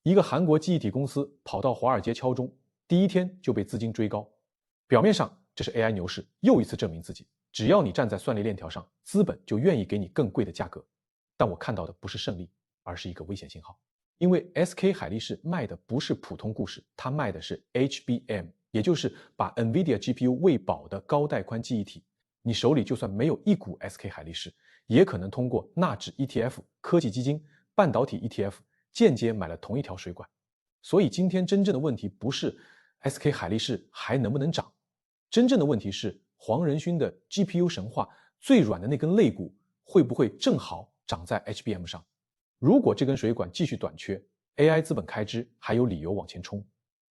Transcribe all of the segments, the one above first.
一个韩国记忆体公司跑到华尔街敲钟，第一天就被资金追高。表面上这是 AI 牛市，又一次证明自己，只要你站在算力链条上，资本就愿意给你更贵的价格。但我看到的不是胜利，而是一个危险信号。因为 SK 海力士卖的不是普通故事，它卖的是 HBM， 也就是把 NVIDIA GPU 喂饱的高带宽记忆体。你手里就算没有一股 SK 海力士，也可能通过纳指 ETF、科技基金、半导体 ETF 间接买了同一条水管。所以今天真正的问题不是 SK 海力士还能不能涨，真正的问题是黄仁勋的 GPU 神话最软的那根肋骨会不会正好长在 HBM 上。如果这根水管继续短缺， AI 资本开支还有理由往前冲。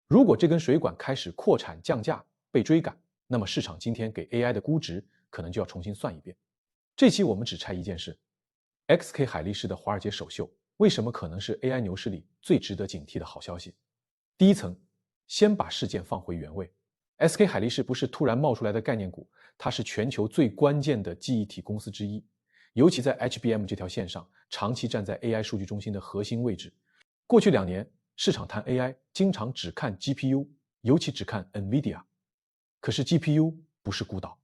如果这根水管开始扩产降价被追赶，那么市场今天给 AI 的估值可能就要重新算一遍。这期我们只拆一件事， XK 海力士的华尔街首秀为什么可能是 AI 牛市里最值得警惕的好消息。第一层，先把事件放回原位。 SK 海力士不是突然冒出来的概念股，它是全球最关键的记忆体公司之一，尤其在 HBM 这条线上长期站在 AI 数据中心的核心位置。过去2年市场谈 AI 经常只看 GPU， 尤其只看 NVIDIA。 可是 GPU 不是孤岛，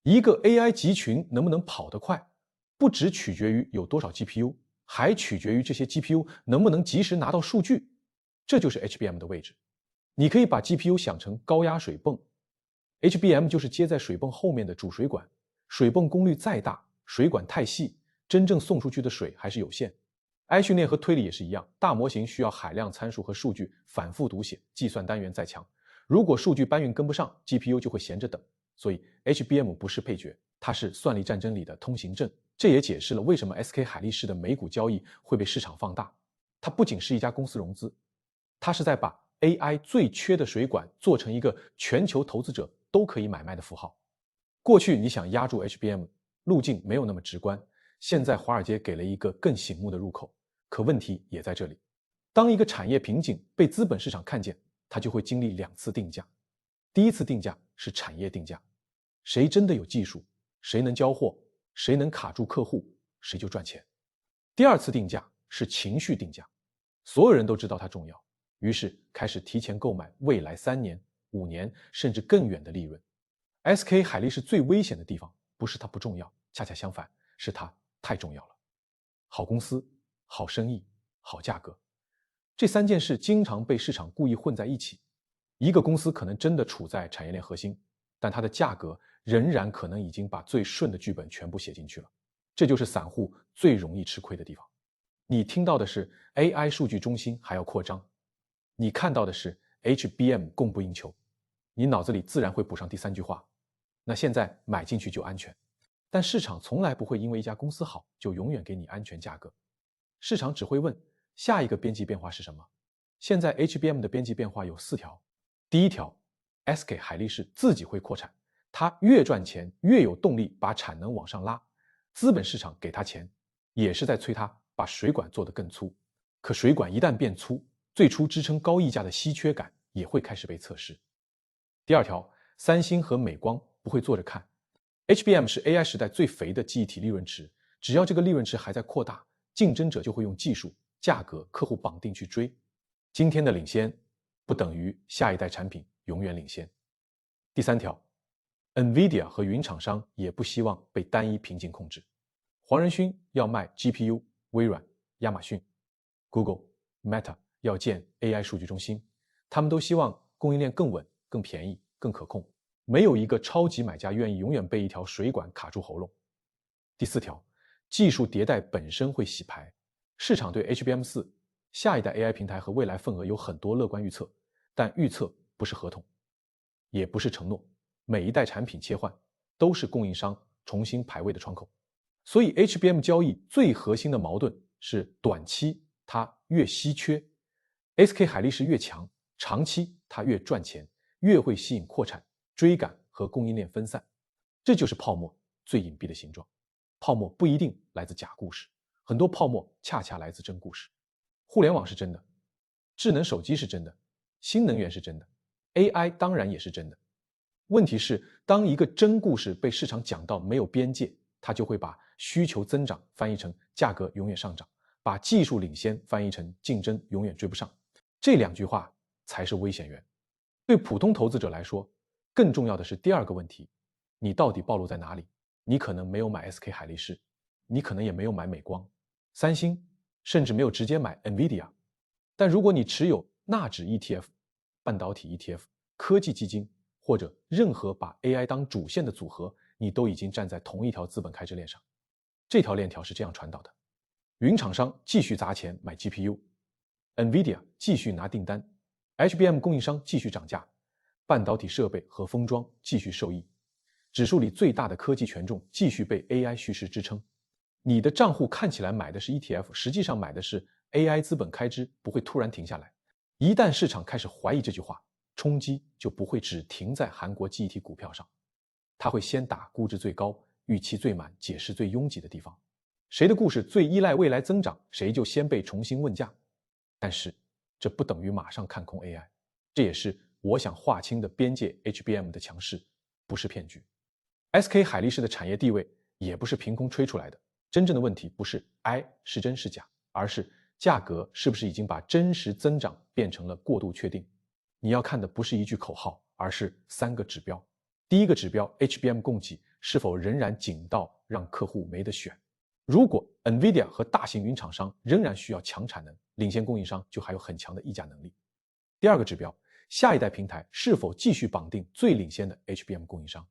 一个 AI 集群能不能跑得快，不只取决于有多少 GPU， 还取决于这些 GPU 能不能及时拿到数据。这就是 HBM 的位置。你可以把 GPU 想成高压水泵， HBM 就是接在水泵后面的主水管，水泵功率再大，水管太细，真正送出去的水还是有限。AI 训练和推理也是一样，大模型需要海量参数和数据反复读写，计算单元再强，如果数据搬运跟不上， GPU 就会闲着等。所以 HBM 不是配角，它是算力战争里的通行证。这也解释了为什么 SK 海力士的美股交易会被市场放大。它不仅是一家公司融资，它是在把 AI 最缺的水管做成一个全球投资者都可以买卖的符号。过去你想压住 HBM， 路径没有那么直观，现在华尔街给了一个更醒目的入口。可问题也在这里，当一个产业瓶颈被资本市场看见，它就会经历2次定价。第一次定价是产业定价，谁真的有技术，谁能交货，谁能卡住客户，谁就赚钱。第二次定价是情绪定价，所有人都知道它重要，于是开始提前购买未来3年、5年甚至更远的利润。SK 海力士最危险的地方不是它不重要，恰恰相反，是它太重要了。好公司、好生意、好价格，这3件事经常被市场故意混在一起。一个公司可能真的处在产业链核心，但它的价格仍然可能已经把最顺的剧本全部写进去了。这就是散户最容易吃亏的地方。你听到的是 AI 数据中心还要扩张，你看到的是 HBM 供不应求，你脑子里自然会补上第3句话，那现在买进去就安全。但市场从来不会因为一家公司好就永远给你安全价格，市场只会问下一个边际变化是什么。现在 HBM 的边际变化有4条。第一条， SK 海力士自己会扩产，它越赚钱越有动力把产能往上拉，资本市场给它钱也是在催它把水管做得更粗。可水管一旦变粗，最初支撑高溢价的稀缺感也会开始被测试。第二条，三星和美光不会坐着看， HBM 是 AI 时代最肥的记忆体利润池，只要这个利润池还在扩大，竞争者就会用技术、价格、客户绑定去追。今天的领先不等于下一代产品永远领先。第3条， NVIDIA 和云厂商也不希望被单一瓶颈控制。黄仁勋要卖 GPU， 微软、亚马逊、Google、Meta 要建 AI 数据中心，他们都希望供应链更稳、更便宜、更可控。没有一个超级买家愿意永远被一条水管卡住喉咙。第4条，技术迭代本身会洗牌。市场对 HBM4 下一代 AI 平台和未来份额有很多乐观预测，但预测不是合同，也不是承诺。每一代产品切换都是供应商重新排位的窗口。所以 HBM 交易最核心的矛盾是短期它越稀缺， SK 海力士越强，长期它越赚钱，越会吸引扩产、追赶和供应链分散。这就是泡沫最隐蔽的形状。泡沫不一定来自假故事，很多泡沫恰恰来自真故事。互联网是真的，智能手机是真的，新能源是真的， AI 当然也是真的。问题是，当一个真故事被市场讲到没有边界，它就会把需求增长翻译成价格永远上涨，把技术领先翻译成竞争永远追不上。这两句话才是危险源。对普通投资者来说，更重要的是第二个问题，你到底暴露在哪里？你可能没有买 SK 海力士，你可能也没有买美光、三星，甚至没有直接买 NVIDIA。但如果你持有纳指 ETF、半导体 ETF、科技基金，或者任何把 AI 当主线的组合，你都已经站在同一条资本开支链上。这条链条是这样传导的：云厂商继续砸钱买 GPU，NVIDIA 继续拿订单，HBM 供应商继续涨价，半导体设备和封装继续受益，指数里最大的科技权重继续被 AI 叙事支撑。你的账户看起来买的是 ETF， 实际上买的是 AI 资本开支不会突然停下来。一旦市场开始怀疑这句话，冲击就不会只停在韩国记忆体股票上，它会先打估值最高、预期最满、解释最拥挤的地方。谁的故事最依赖未来增长，谁就先被重新问价。但是这不等于马上看空 AI， 这也是我想划清的边界。 HBM 的强势不是骗局， SK 海力士的产业地位也不是凭空吹出来的。真正的问题不是 I 是真是假，而是价格是不是已经把真实增长变成了过度确定。你要看的不是一句口号，而是3个指标。第一个指标， HBM 供给是否仍然紧到让客户没得选。如果 NVIDIA 和大型云厂商仍然需要强产能，领先供应商就还有很强的议价能力。第二个指标，下一代平台是否继续绑定最领先的 HBM 供应商。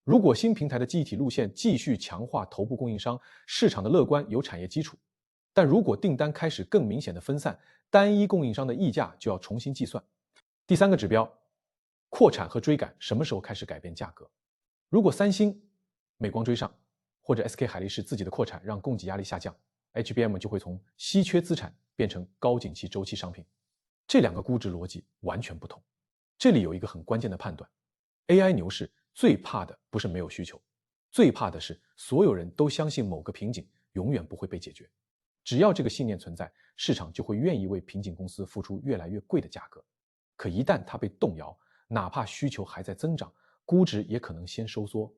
如果新平台的记忆体路线继续强化头部供应商，市场的乐观有产业基础。但如果订单开始更明显的分散，单一供应商的溢价就要重新计算。第三个指标，扩产和追赶什么时候开始改变价格。如果三星、美光追上，或者 SK 海力士自己的扩产让供给压力下降， HBM 就会从稀缺资产变成高景气周期商品。这两个估值逻辑完全不同。这里有一个很关键的判断， AI 牛市最怕的不是没有需求，最怕的是所有人都相信某个瓶颈永远不会被解决。只要这个信念存在，市场就会愿意为瓶颈公司付出越来越贵的价格。可一旦它被动摇，哪怕需求还在增长，估值也可能先收缩。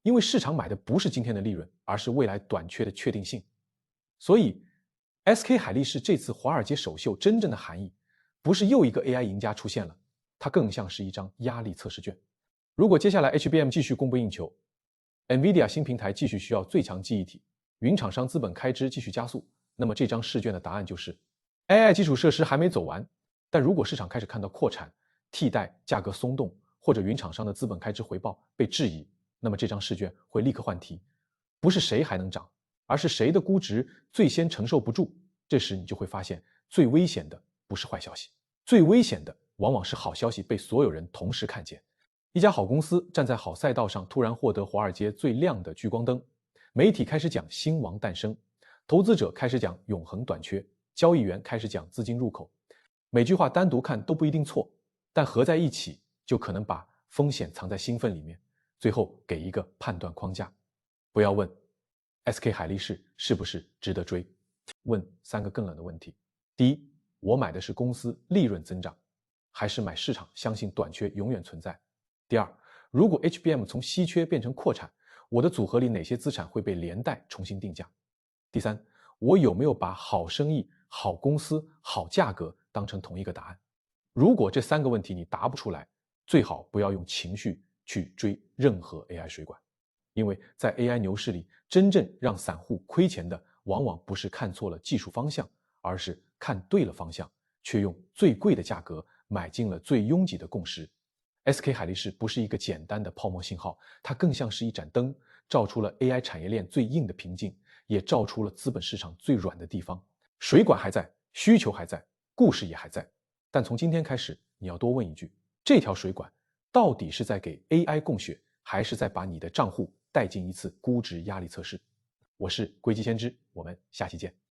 因为市场买的不是今天的利润，而是未来短缺的确定性。所以 SK 海力士这次华尔街首秀真正的含义，不是又一个 AI 赢家出现了，它更像是一张压力测试卷。如果接下来 HBM 继续供不应求， NVIDIA 新平台继续需要最强记忆体，云厂商资本开支继续加速，那么这张试卷的答案就是 AI 基础设施还没走完。但如果市场开始看到扩产、替代价格松动，或者云厂商的资本开支回报被质疑，那么这张试卷会立刻换题，不是谁还能涨，而是谁的估值最先承受不住。这时你就会发现，最危险的不是坏消息，最危险的往往是好消息被所有人同时看见。一家好公司站在好赛道上，突然获得华尔街最亮的聚光灯，媒体开始讲新王诞生，投资者开始讲永恒短缺，交易员开始讲资金入口。每句话单独看都不一定错，但合在一起就可能把风险藏在兴奋里面，最后给一个判断框架。不要问 SK 海力士是不是值得追，问3个更冷的问题。第一，我买的是公司利润增长，还是买市场相信短缺永远存在？第二，如果 HBM 从稀缺变成扩产，我的组合里哪些资产会被连带重新定价？第三，我有没有把好生意、好公司、好价格当成同一个答案？如果这3个问题你答不出来，最好不要用情绪去追任何 AI 水管。因为在 AI 牛市里，真正让散户亏钱的往往不是看错了技术方向，而是看对了方向，却用最贵的价格买进了最拥挤的共识。SK 海力士不是一个简单的泡沫信号，它更像是一盏灯，照出了 AI 产业链最硬的瓶颈，也照出了资本市场最软的地方。水管还在，需求还在，故事也还在。但从今天开始，你要多问一句，这条水管到底是在给 AI 供血，还是在把你的账户带进一次估值压力测试？我是硅基先知，我们下期见。